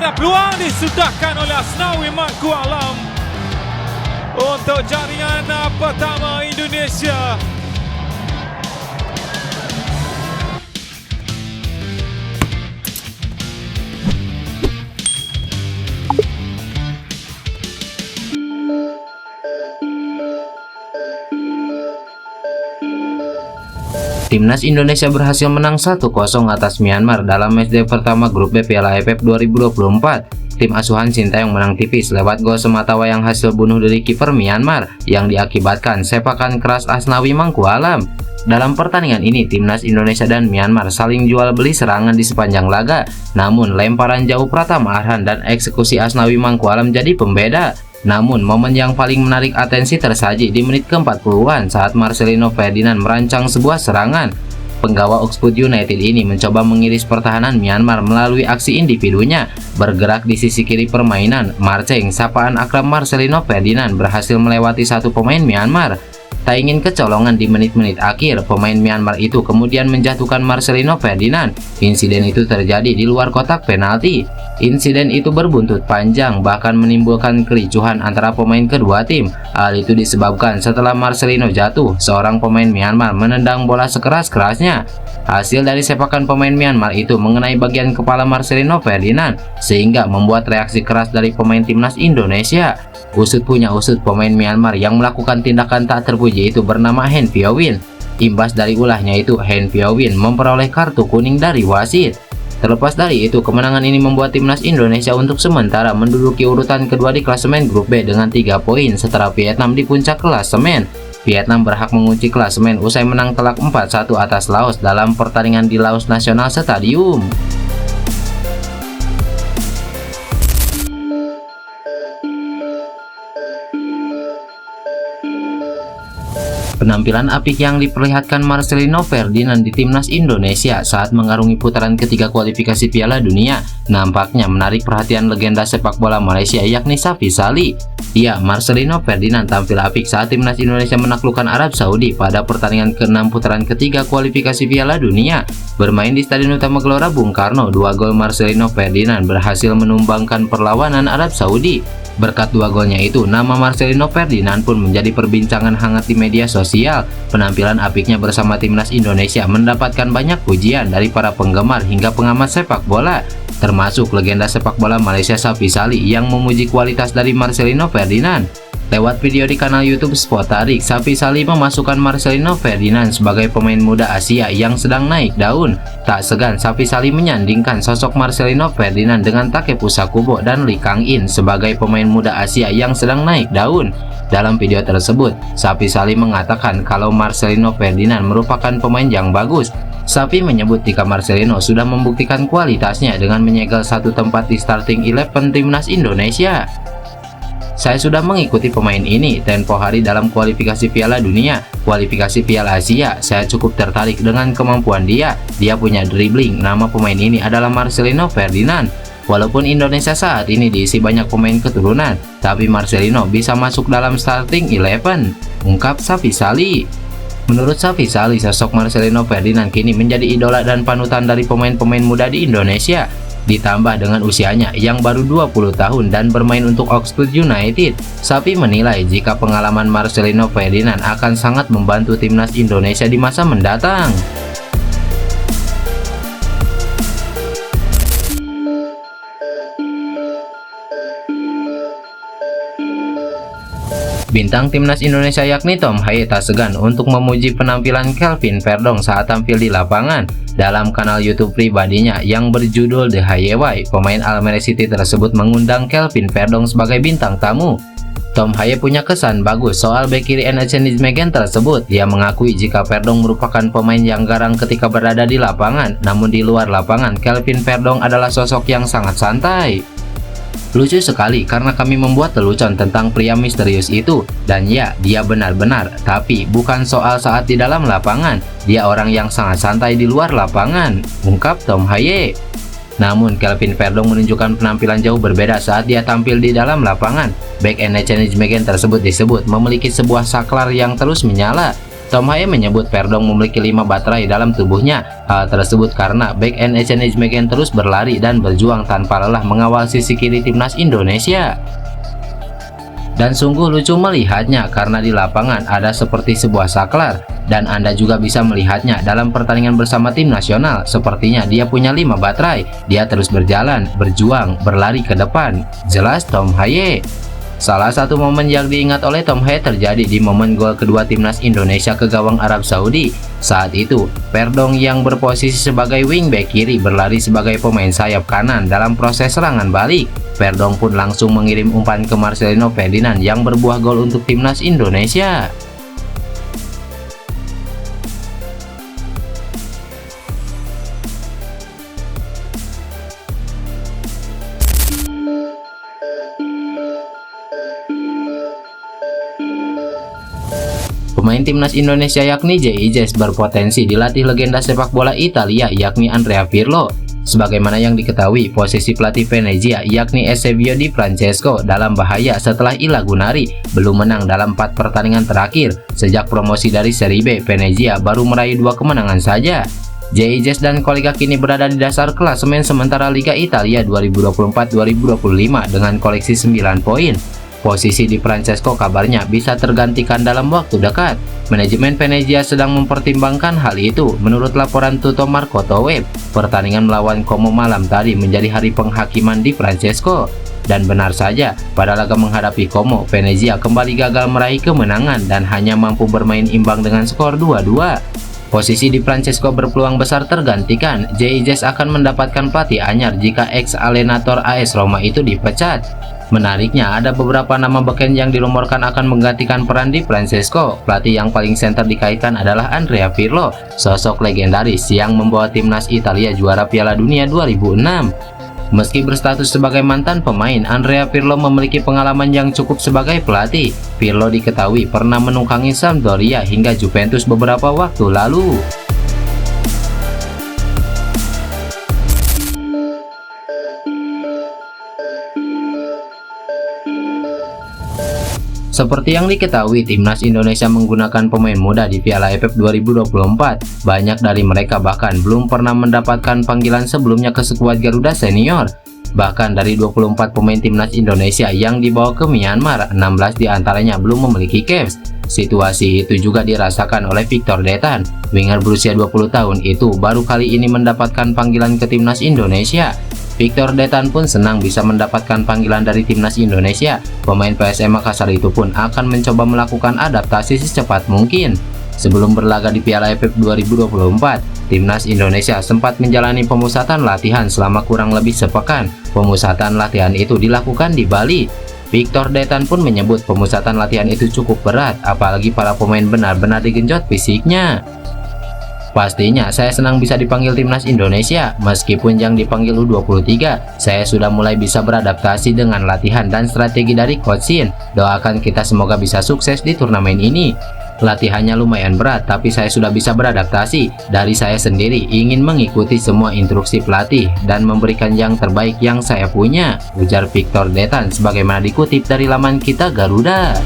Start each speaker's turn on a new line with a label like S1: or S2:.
S1: Peluang disudahkan oleh Asnawi Mangku Alam untuk jaringan pertama Indonesia.
S2: Timnas Indonesia berhasil menang 1-0 atas Myanmar dalam matchday pertama grup B Piala AFF 2024. Tim asuhan Sintayong menang tipis lewat gol sematawayang hasil bunuh diri kiper Myanmar yang diakibatkan sepakan keras Asnawi Mangku Alam. Dalam pertandingan ini, Timnas Indonesia dan Myanmar saling jual beli serangan di sepanjang laga. Namun, lemparan jauh Pratama Arhan dan eksekusi Asnawi Mangku Alam jadi pembeda. Namun, momen yang paling menarik atensi tersaji di menit ke-40-an saat Marcelino Ferdinand merancang sebuah serangan. Penggawa Oxford United ini mencoba mengiris pertahanan Myanmar melalui aksi individunya. Bergerak di sisi kiri permainan, Marceng, sapaan akrab Marcelino Ferdinand, berhasil melewati satu pemain Myanmar. Tak ingin kecolongan di menit-menit akhir, pemain Myanmar itu kemudian menjatuhkan Marcelino Ferdinand. Insiden itu terjadi di luar kotak penalti. Insiden itu berbuntut panjang, bahkan menimbulkan kericuhan antara pemain kedua tim. Hal itu disebabkan setelah Marcelino jatuh, seorang pemain Myanmar menendang bola sekeras-kerasnya. Hasil dari sepakan pemain Myanmar itu mengenai bagian kepala Marcelino Ferdinand, sehingga membuat reaksi keras dari pemain timnas Indonesia. Usut punya usut, pemain Myanmar yang melakukan tindakan tak terpuji itu bernama Hen Piawin. Imbas dari ulahnya itu, Hen Piawin memperoleh kartu kuning dari wasit. Terlepas dari itu, kemenangan ini membuat timnas Indonesia untuk sementara menduduki urutan kedua di klasemen grup B dengan 3 poin setelah Vietnam di puncak klasemen. Vietnam berhak mengunci klasemen usai menang telak 4-1 atas Laos dalam pertandingan di Laos National Stadium. Penampilan apik yang diperlihatkan Marcelino Ferdinand di timnas Indonesia saat mengarungi putaran ketiga kualifikasi Piala Dunia nampaknya menarik perhatian legenda sepak bola Malaysia yakni Safi Salih. Ya, Marcelino Ferdinand tampil apik saat timnas Indonesia menaklukkan Arab Saudi pada pertandingan ke-6 putaran ketiga kualifikasi Piala Dunia. Bermain di Stadion Utama Gelora Bung Karno, 2 gol Marcelino Ferdinand berhasil menumbangkan perlawanan Arab Saudi. Berkat 2 golnya itu, nama Marcelino Ferdinand pun menjadi perbincangan hangat di media sosial. Penampilan apiknya bersama timnas Indonesia mendapatkan banyak pujian dari para penggemar hingga pengamat sepak bola, termasuk legenda sepak bola Malaysia Safi Salih yang memuji kualitas dari Marcelino Ferdinand. Lewat video di kanal YouTube Sport Tarik, Safi Salih memasukkan Marcelino Ferdinand sebagai pemain muda Asia yang sedang naik daun. Tak segan, Safi Salih menyandingkan sosok Marcelino Ferdinand dengan Takefusa Kubo dan Lee Kang In sebagai pemain muda Asia yang sedang naik daun. Dalam video tersebut, Safi Salih mengatakan kalau Marcelino Ferdinand merupakan pemain yang bagus. Safi menyebut jika Marcelino sudah membuktikan kualitasnya dengan menyegel satu tempat di starting 11 timnas Indonesia. Saya sudah mengikuti pemain ini tempo hari dalam kualifikasi Piala Dunia, kualifikasi Piala Asia. Saya cukup tertarik dengan kemampuan dia. Dia punya dribbling. Nama pemain ini adalah Marcelino Ferdinand. Walaupun Indonesia saat ini diisi banyak pemain keturunan, tapi Marcelino bisa masuk dalam starting 11, ungkap Safi Salih. Menurut Safi Salih, sosok Marcelino Ferdinand kini menjadi idola dan panutan dari pemain-pemain muda di Indonesia. Ditambah dengan usianya yang baru 20 tahun dan bermain untuk Oxford United, Safi menilai jika pengalaman Marcelino Ferdinand akan sangat membantu timnas Indonesia di masa mendatang. Bintang timnas Indonesia yakni Tom Haye tak segan untuk memuji penampilan Kelvin Verdong saat tampil di lapangan. Dalam kanal YouTube pribadinya yang berjudul The Haye Way, pemain Almere City tersebut mengundang Kelvin Verdong sebagai bintang tamu. Tom Haye punya kesan bagus soal bek kiri Etienne Megan tersebut. Dia mengakui jika Verdong merupakan pemain yang garang ketika berada di lapangan, namun di luar lapangan, Kelvin Verdong adalah sosok yang sangat santai. Lucu sekali karena kami membuat lelucon tentang pria misterius itu. Dan ya, dia benar-benar. Tapi bukan soal saat di dalam lapangan. Dia orang yang sangat santai di luar lapangan, ungkap Tom Haye. Namun, Kelvin Verdong menunjukkan penampilan jauh berbeda saat dia tampil di dalam lapangan. Bek Etienne Megan tersebut disebut memiliki sebuah saklar yang terus menyala. Tom Haye menyebut Verdong memiliki 5 baterai dalam tubuhnya. Hal tersebut karena back and Echange Megan terus berlari dan berjuang tanpa lelah mengawal sisi kiri timnas Indonesia. Dan sungguh lucu melihatnya karena di lapangan ada seperti sebuah saklar. Dan Anda juga bisa melihatnya dalam pertandingan bersama tim nasional. Sepertinya dia punya 5 baterai. Dia terus berjalan, berjuang, berlari ke depan. Jelas Tom Haye. Salah satu momen yang diingat oleh Tom Haye terjadi di momen gol kedua timnas Indonesia ke gawang Arab Saudi. Saat itu, Verdong yang berposisi sebagai wingback kiri berlari sebagai pemain sayap kanan dalam proses serangan balik. Verdong pun langsung mengirim umpan ke Marcelino Ferdinand yang berbuah gol untuk timnas Indonesia. Pemain timnas Indonesia yakni JIJ berpotensi dilatih legenda sepak bola Italia yakni Andrea Pirlo. Sebagaimana yang diketahui, posisi pelatih Venezia yakni Eusebio Di Francesco dalam bahaya setelah Ila Gunari belum menang dalam 4 pertandingan terakhir. Sejak promosi dari Serie B, Venezia baru meraih 2 kemenangan saja. JIJ dan kolega kini berada di dasar klasemen sementara Liga Italia 2024-2025 dengan koleksi 9 poin. Posisi Di Francesco kabarnya bisa tergantikan dalam waktu dekat. Manajemen Venezia sedang mempertimbangkan hal itu. Menurut laporan Tutto Marco Web, pertandingan melawan Como malam tadi menjadi hari penghakiman Di Francesco. Dan benar saja, pada laga menghadapi Como, Venezia kembali gagal meraih kemenangan dan hanya mampu bermain imbang dengan skor 2-2. Posisi Di Francesco berpeluang besar tergantikan. JIJ akan mendapatkan pelatih anyar jika ex-alenator AS Roma itu dipecat. Menariknya, ada beberapa nama beken yang dirumorkan akan menggantikan peran Di Francesco. Pelatih yang paling senter dikaitkan adalah Andrea Pirlo, sosok legendaris yang membawa timnas Italia juara Piala Dunia 2006. Meski berstatus sebagai mantan pemain, Andrea Pirlo memiliki pengalaman yang cukup sebagai pelatih. Pirlo diketahui pernah menunggangi Sampdoria hingga Juventus beberapa waktu lalu. Seperti yang diketahui, timnas Indonesia menggunakan pemain muda di Piala AFF 2024. Banyak dari mereka bahkan belum pernah mendapatkan panggilan sebelumnya ke skuad Garuda Senior. Bahkan dari 24 pemain timnas Indonesia yang dibawa ke Myanmar, 16 diantaranya belum memiliki caps. Situasi itu juga dirasakan oleh Victor Detan. Winger berusia 20 tahun itu baru kali ini mendapatkan panggilan ke timnas Indonesia. Victor Detan pun senang bisa mendapatkan panggilan dari timnas Indonesia. Pemain PSM Makassar itu pun akan mencoba melakukan adaptasi secepat mungkin. Sebelum berlaga di Piala AFF 2024, timnas Indonesia sempat menjalani pemusatan latihan selama kurang lebih sepekan. Pemusatan latihan itu dilakukan di Bali. Victor Detan pun menyebut pemusatan latihan itu cukup berat, apalagi para pemain benar-benar digenjot fisiknya. Pastinya saya senang bisa dipanggil timnas Indonesia. Meskipun yang dipanggil U23, saya sudah mulai bisa beradaptasi dengan latihan dan strategi dari Coach Shin. Doakan kita semoga bisa sukses di turnamen ini. Latihannya lumayan berat, tapi saya sudah bisa beradaptasi. Dari saya sendiri ingin mengikuti semua instruksi pelatih dan memberikan yang terbaik yang saya punya, ujar Victor Detan sebagaimana dikutip dari laman Kita Garuda.